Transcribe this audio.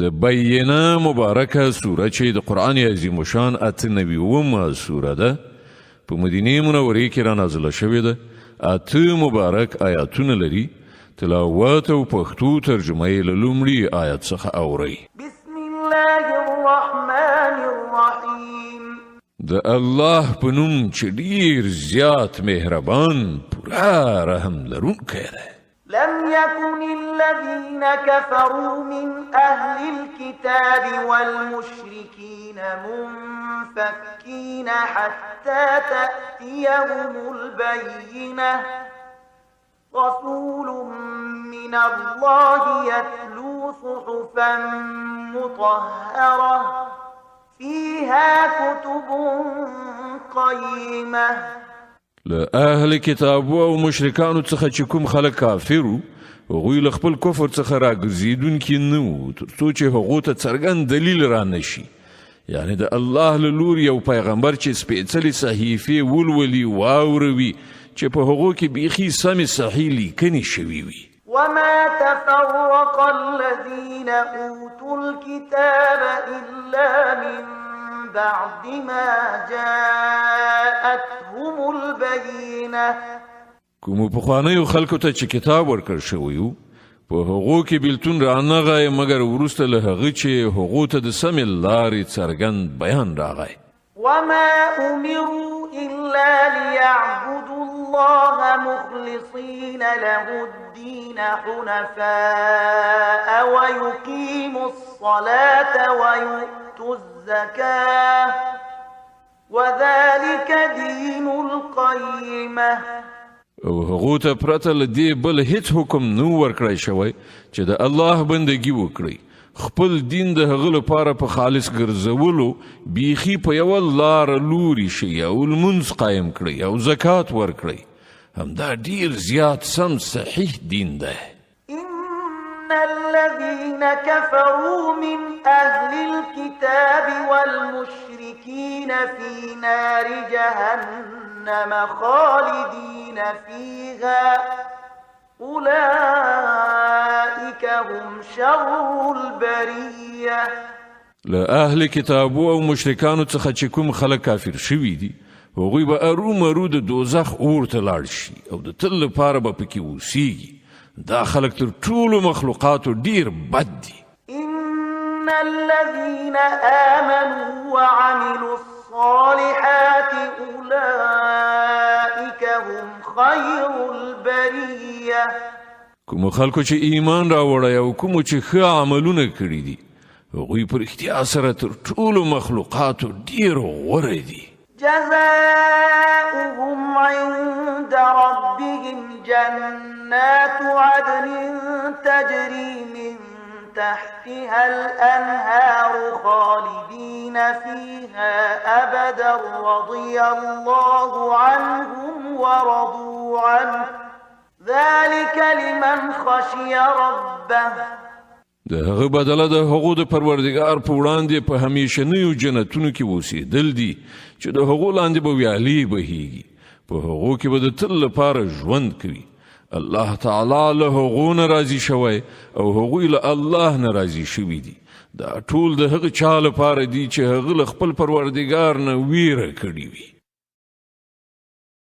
د بینه مبارکه سوره چې د قرآن عظیم الشان 98 سوره ده په مدینه منورې کې را نازله شوې ده. 8 مبارک آیاتونه لري. تلاوت او پښتو ترجمه یې له لومړي آیت څخه اورئ. بسم الله الرحمن الرحیم. د الله په نوم چې ډیر زیات مهربان پورا رحم لرونکی دی. لم يكن الذين كفروا من أهل الكتاب والمشركين منفكين حتى تأتيهم البينة رسول من الله يتلو صحفا مطهرة فيها كتب قيمة. له اهل کتابو او مشرکانو څخه چې کوم خلک کافرو هغوی له خپل کفر څخه راګرځېدونکي نه وو تر څو چې هغو ته څرګند دلیل را نشي، یعنی د الله له لوري یو پیغمبر چې سپېڅلې صحیفې ولولي واوروي چې په هغو کې بیخي سمې صحیح لیکنې شوي وي. وما تفرق الذين أوتوا الكتاب إلا من بعد ما جاءتهم البينة. کومو پخوانیو خلکو ته چې کتاب ورکړ شوی و په هغو کې بیلتون رانغی مګر وروسته له هغه چې هغو ته د سمې لارې څرګند بیان راغی. وما أمروا إلا ليعبدوا الله مخلصين له الدين حنفاء ويقيموا الصلاة ويؤتوا الزكاة وذلك دين القيمة. او هغو ته پرته له دې بل هیڅ حکم نو ورکړی شوی چې د الله بندګي وکړي، خپل دین د هغه لپاره په خالص ګرځولو بیخي په یوه لاره لوري شي او لمونځ قایم کړي او زکات ورکړي. همدا ډیر زیات سم صحیح دین دی. إن الذين كفروا من أهل الكتاب والمشركين في نار جهنم خالدين فيها أولئك هم شر البرية. له اهل کتابو او مشرکانو څخه چې کوم خلک کافر شوي دي هغوی به ارومرو د دوزخ اور ته لاړ شي او د تل لپاره به پکې اوسیږي. دا خلک تر ټولو مخلوقاتو ډیر بد دي. إن الذين آمنوا وعملوا الصالحات أولئك هم خير البرية. کوم خلکو چې ایمان راوړی او کوم چې ښه عملونه کړي دي هغوی په رښتیا سره تر ټولو مخلوقاتو ډیر غوره دي. جزاؤهم عند ربهم جنات عدن تجري من تحتها الأنهار خالدين فيها أبدا رضي الله عنهم ورضوا عنه ذلك لمن خشي ربه. د هغه بدله د هغو د پروردګار په وړاندې په همیشنیو جنتونو کې اوسېدل دي چې د هغو لاندې به ویالې بهیږي، په هغو کې به د تل لپاره ژوند کوي. الله تعالی له هغو نه راضي شوی او هغوی له الله نه راضي شوي دي. دا ټول د هغه چا لپاره دي چې هغه له خپل پروردګار نه ویره کړې وي.